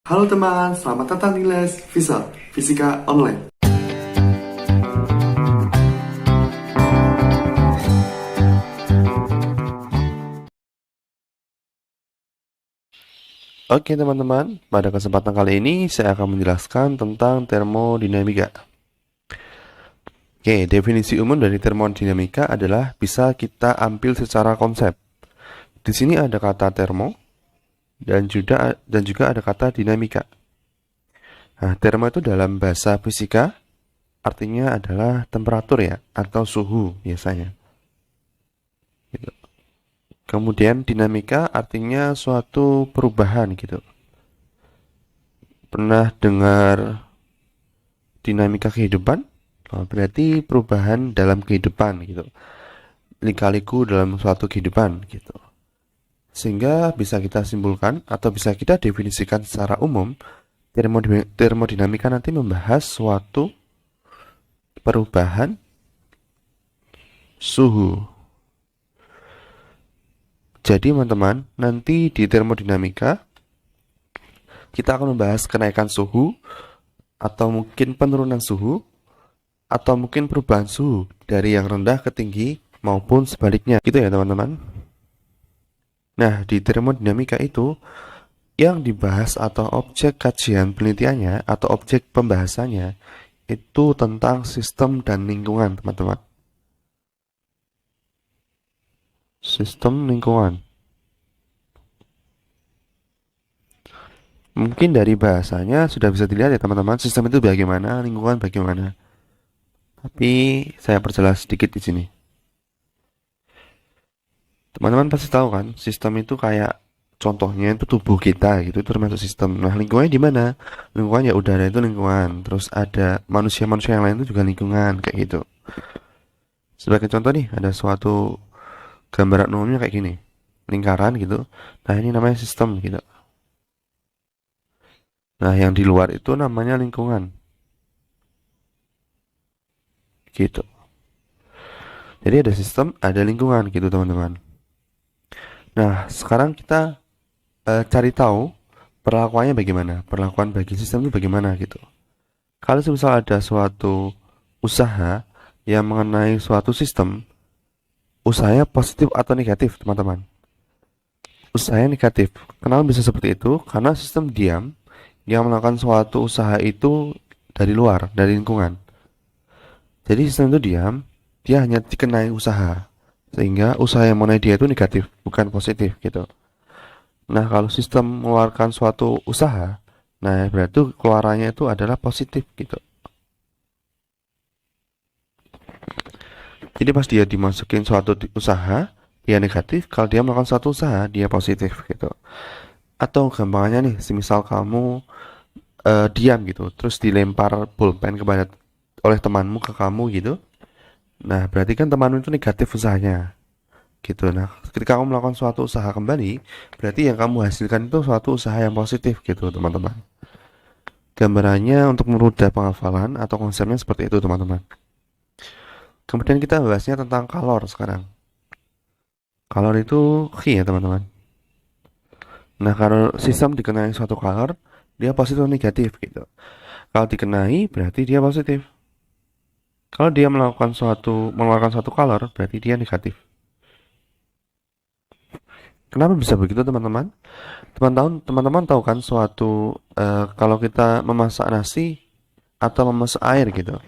Halo teman, selamat datang di les Fisika Online. Oke teman-teman, pada kesempatan kali ini saya akan menjelaskan tentang termodinamika. Oke, definisi umum dari termodinamika adalah bisa kita ambil secara konsep. Di sini ada kata termo dan juga ada kata dinamika. Nah, termo itu dalam bahasa fisika artinya adalah temperatur ya atau suhu biasanya. Gitu. Kemudian dinamika artinya suatu perubahan gitu. Pernah dengar dinamika kehidupan? Oh, berarti perubahan dalam kehidupan gitu. Lika-liku dalam suatu kehidupan gitu. Sehingga bisa kita simpulkan atau bisa kita definisikan secara umum, termodinamika nanti membahas suatu perubahan suhu. Jadi teman-teman, nanti di termodinamika kita akan membahas kenaikan suhu atau mungkin penurunan suhu atau mungkin perubahan suhu dari yang rendah ke tinggi maupun sebaliknya. Gitu ya teman-teman. Nah, di termodinamika itu yang dibahas atau objek kajian penelitiannya atau objek pembahasannya itu tentang sistem dan lingkungan, teman-teman. Sistem lingkungan. Mungkin dari bahasanya sudah bisa dilihat ya teman-teman, sistem itu bagaimana, lingkungan bagaimana. Tapi saya perjelas sedikit di sini. Teman-teman pasti tahu kan, sistem itu kayak contohnya itu tubuh kita gitu, itu termasuk sistem. Nah, lingkungannya di mana? Lingkungan ya udara itu lingkungan. Terus ada manusia-manusia yang lain itu juga lingkungan kayak gitu. Sebagai contoh nih, ada suatu gambaran umumnya kayak gini. Lingkaran gitu. Nah, ini namanya sistem gitu. Nah, yang di luar itu namanya lingkungan. Gitu. Jadi ada sistem, ada lingkungan gitu, teman-teman. Nah, sekarang kita cari tahu perlakuannya bagaimana. Perlakuan bagi sistem itu bagaimana gitu. Kalau misal ada suatu usaha yang mengenai suatu sistem, usahanya positif atau negatif, teman-teman? Usahanya negatif. Kenapa bisa seperti itu? Karena sistem diam yang melakukan suatu usaha itu dari luar, dari lingkungan. Jadi sistem itu diam, dia hanya dikenai usaha. Sehingga usaha yang mengenai dia itu negatif, bukan positif gitu. Nah, kalau sistem mengeluarkan suatu usaha, nah berarti keluarannya itu adalah positif gitu. Jadi pas dia dimasukin suatu usaha, dia negatif. Kalau dia melakukan suatu usaha, dia positif gitu. Atau gampangnya nih, semisal kamu diam gitu, terus dilempar pulpen kepada oleh temanmu ke kamu gitu. Nah, berarti kan temanmu itu negatif usahanya gitu. Nah, ketika kamu melakukan suatu usaha kembali, berarti yang kamu hasilkan itu suatu usaha yang positif gitu, teman-teman. Gambarannya untuk memudah penghafalan atau konsepnya seperti itu, teman-teman. Kemudian kita bahasnya tentang kalor sekarang. Kalor itu key ya, teman-teman. Nah, kalau sistem dikenai suatu kalor, dia positif atau negatif gitu. Kalau dikenai, berarti dia positif. Kalau dia mengeluarkan suatu kalor, berarti dia negatif. Kenapa bisa begitu, teman-teman? Teman-teman tahu kan suatu kalau kita memasak nasi atau memasak air gitu.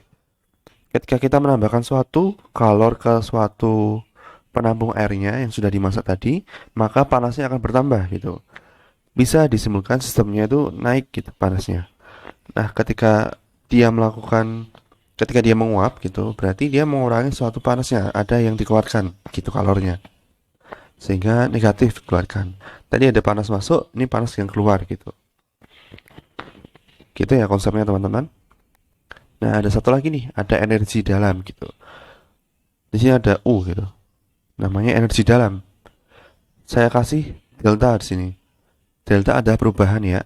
Ketika kita menambahkan suatu kalor ke suatu penampung airnya yang sudah dimasak tadi, maka panasnya akan bertambah gitu. Bisa disimpulkan sistemnya itu naik gitu panasnya. Nah, ketika dia menguap gitu, berarti dia mengurangi suatu panasnya, ada yang dikeluarkan gitu kalornya. Sehingga negatif dikeluarkan. Tadi ada panas masuk, ini panas yang keluar gitu. Gitu ya konsepnya teman-teman. Nah, ada satu lagi nih, ada energi dalam gitu. Di sini ada U gitu. Namanya energi dalam. Saya kasih delta di sini. Delta ada perubahan ya.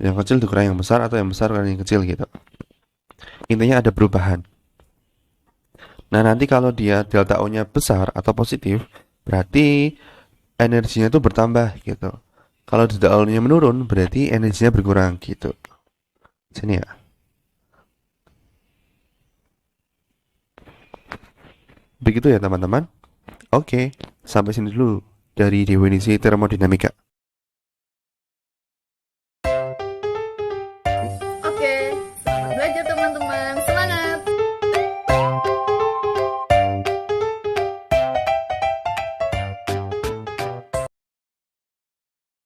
Yang kecil dikurang yang besar atau yang besar kurang yang kecil gitu. Intinya ada perubahan. Nah, nanti kalau dia delta U-nya besar atau positif, berarti energinya itu bertambah gitu. Kalau data alurnya menurun, berarti energinya berkurang gitu. Sini ya. Begitu ya teman-teman. Oke, sampai sini dulu dari definisi termodinamika.